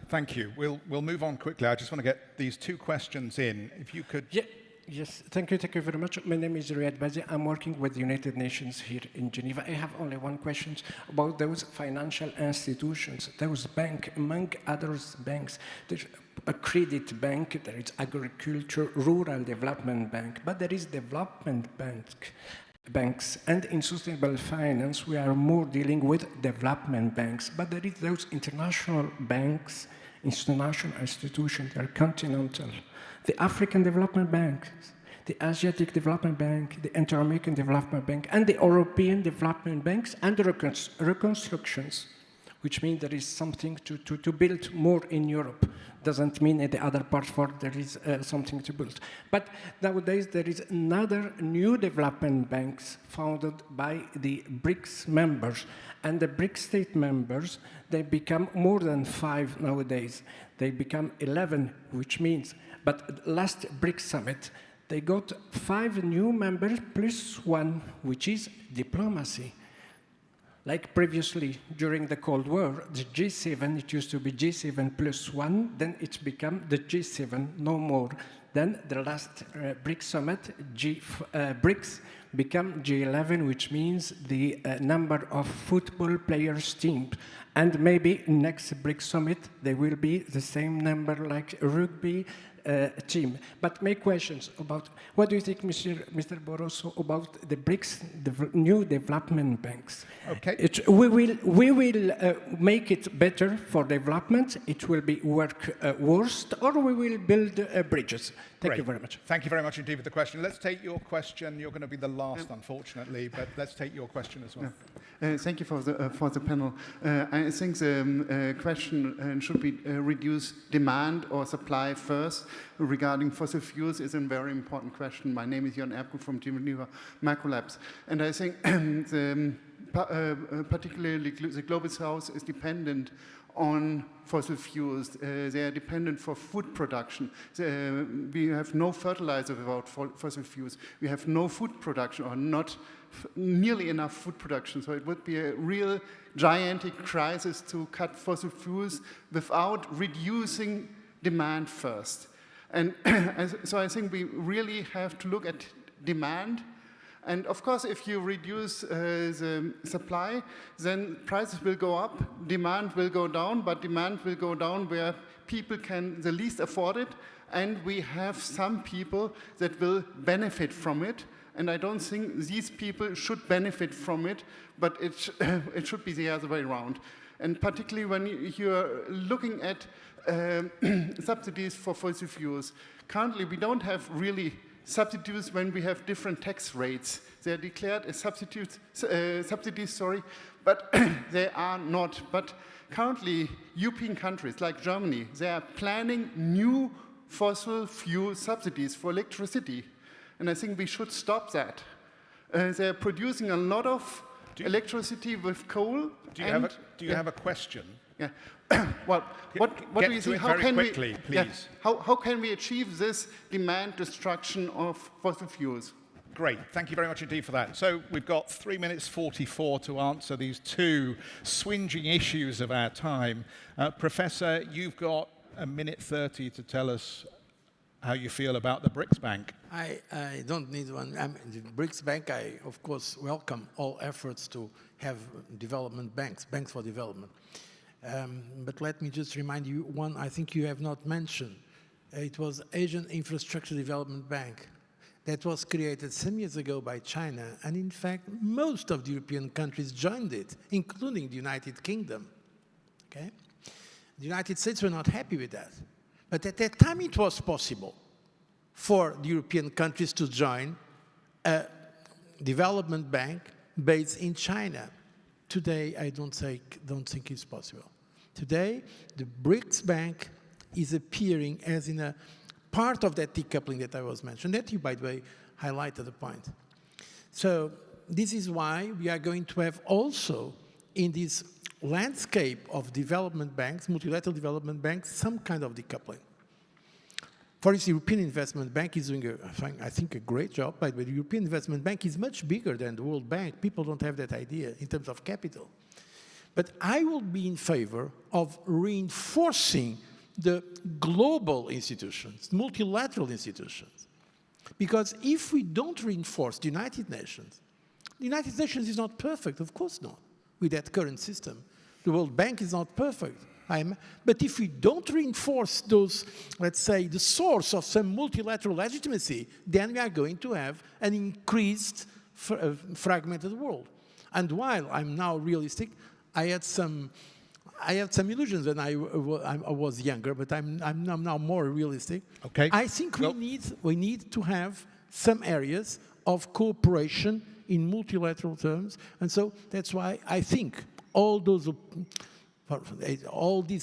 Thank you. We'll move on quickly. I just want to get these 2 questions in. If you could... Yeah. Yes, thank you very much. My name is Riyad Bazi. I'm working with the United Nations here in Geneva. I have only one question about those financial institutions, those banks, among others banks. There's a credit bank, there is agriculture, rural development bank, but there is development banks. And in sustainable finance, we are more dealing with development banks, but there is those international banks, international institutions, they are continental. The African Development Bank, the Asiatic Development Bank, the Inter-American Development Bank, and the European Development Banks, and the reconstructions, which means there is something to build more in Europe. Doesn't mean in the other part for there is something to build. But nowadays there is another new development banks founded by the BRICS members. And the BRICS state members, they become more than 5 nowadays. They become 11, which means, but last BRICS summit, they got 5 new members plus 1, which is diplomacy. Like previously, during the Cold War, the G7, it used to be G7 plus 1, then it's become the G7, no more. Then the last BRICS summit, BRICS become G11, which means the number of football players teams. And maybe next BRICS summit, there will be the same number like rugby team. But my questions about, what do you think, Mr. Barroso, about the BRICS, the new development banks? Okay. We will make it better for development, it will be work worse, or we will build bridges. Thank you very much. Thank you very much indeed for the question. Let's take your question. You're going to be the last, unfortunately, but let's take your question as well. Thank you for the panel. I think the question should be reduce demand or supply first regarding fossil fuels is a very important question. My name is Jan Erbke from Geneva Macrolabs. And I think particularly the Global South is dependent on fossil fuels. They are dependent for food production. We have no fertilizer without fossil fuels. We have no food production or not nearly enough food production. So it would be a real gigantic crisis to cut fossil fuels without reducing demand first. And so I think we really have to look at demand. And of course, if you reduce the supply, then prices will go up, demand will go down, but demand will go down where people can the least afford it, and we have some people that will benefit from it. And I don't think these people should benefit from it, but it should be the other way around. And particularly when you're looking at subsidies for fossil fuels, currently we don't have really substitutes when we have different tax rates. They are declared as substitutes, subsidies, sorry, but they are not. But currently, European countries like Germany, they are planning new fossil fuel subsidies for electricity. And I think we should stop that. They're producing a lot of electricity with coal. Do you have a question? Yeah. Well, what do you think? How can quickly, please. Yeah, how can we achieve this demand destruction of fossil fuels? Great. Thank you very much indeed for that. So we've got 3 minutes 44 to answer these two swinging issues of our time. Professor, you've got 1:30 to tell us how you feel about the BRICS Bank. I don't need one. The BRICS Bank, I, of course, welcome all efforts to have development banks, banks for development. But let me just remind you one I think you have not mentioned. It was Asian Infrastructure Development Bank that was created some years ago by China, and in fact, most of the European countries joined it, including the United Kingdom. Okay? The United States were not happy with that. But at that time, it was possible for the European countries to join a development bank based in China. Today, I don't think it's possible. Today, the BRICS Bank is appearing as in a part of that decoupling that I was mentioning, that you, by the way, highlighted the point. So this is why we are going to have also in this landscape of development banks, multilateral development banks, some kind of decoupling. For instance, the European Investment Bank is doing, I think, a great job, but the European Investment Bank is much bigger than the World Bank. People don't have that idea in terms of capital. But I will be in favor of reinforcing the global institutions, multilateral institutions. Because if we don't reinforce the United Nations is not perfect, of course not, with that current system. The World Bank is not perfect. But if we don't reinforce those, let's say, the source of some multilateral legitimacy, then we are going to have an increased fragmented world. And while I'm now realistic, I had some illusions when I was younger, but I'm now more realistic. Okay. I think we need to have some areas of cooperation in multilateral terms, and so that's why I think all these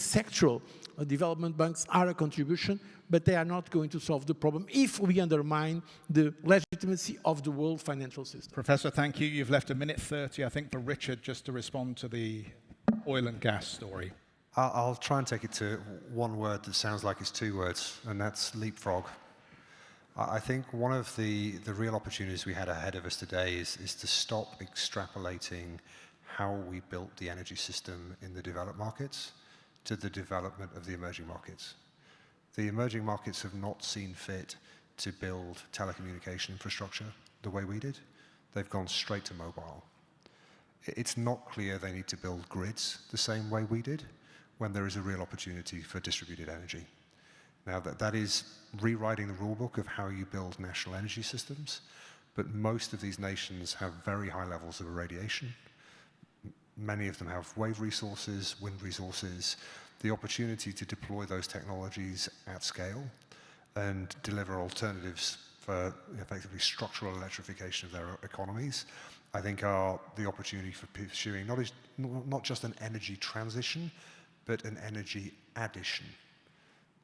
sectoral development banks are a contribution, but they are not going to solve the problem if we undermine the legitimacy of the world financial system. Professor, thank you. You've left 1:30, I think, for Richard just to respond to the oil and gas story. I'll try and take it to one word that sounds like it's two words, and that's leapfrog. I think one of the real opportunities we had ahead of us today is to stop extrapolating how we built the energy system in the developed markets to the development of the emerging markets. The emerging markets have not seen fit to build telecommunication infrastructure the way we did. They've gone straight to mobile. It's not clear they need to build grids the same way we did when there is a real opportunity for distributed energy. Now, that is rewriting the rulebook of how you build national energy systems, but most of these nations have very high levels of irradiation. Many of them have wave resources, wind resources, the opportunity to deploy those technologies at scale and deliver alternatives for effectively structural electrification of their economies, I think are the opportunity for pursuing not just an energy transition, but an energy addition.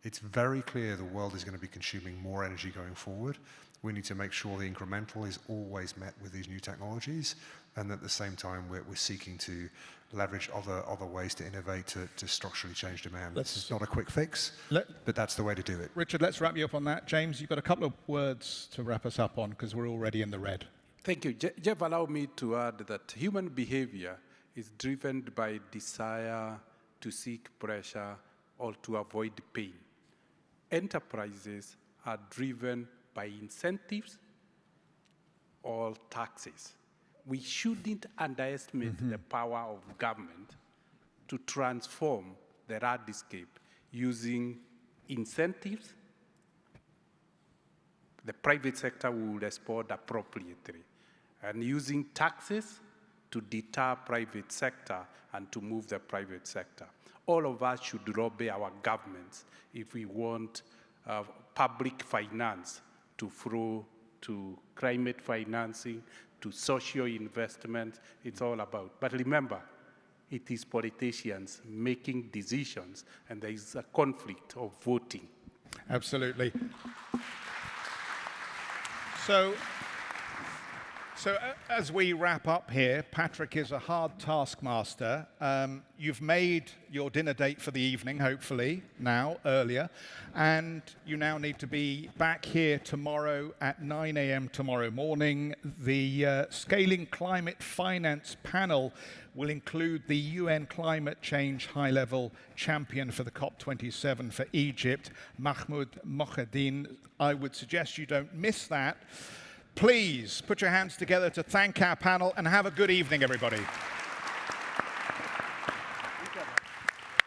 It's very clear the world is going to be consuming more energy going forward. We need to make sure the incremental is always met with these new technologies, and at the same time we're seeking to leverage other ways to innovate to structurally change demand. It's not a quick fix, but that's the way to do it. Richard, let's wrap you up on that. James, you've got a couple of words to wrap us up on because we're already in the red. Thank you. Jeff, allow me to add that human behavior is driven by desire to seek pressure or to avoid pain. Enterprises are driven by incentives or taxes. We shouldn't underestimate the power of government to transform the landscape using incentives. The private sector will respond appropriately, and using taxes to deter private sector and to move the private sector. All of us should lobby our governments if we want public finance to flow to climate financing, to social investment. It's all about. But remember, it is politicians making decisions, and there is a conflict of voting. Absolutely. So as we wrap up here, Patrick is a hard taskmaster. You've made your dinner date for the evening, hopefully, now, earlier, and you now need to be back here tomorrow at 9 a.m. tomorrow morning. The Scaling Climate Finance panel will include the UN climate change high-level champion for the COP27 for Egypt, Mahmoud Mohaddin. I would suggest you don't miss that. Please put your hands together to thank our panel and have a good evening, everybody.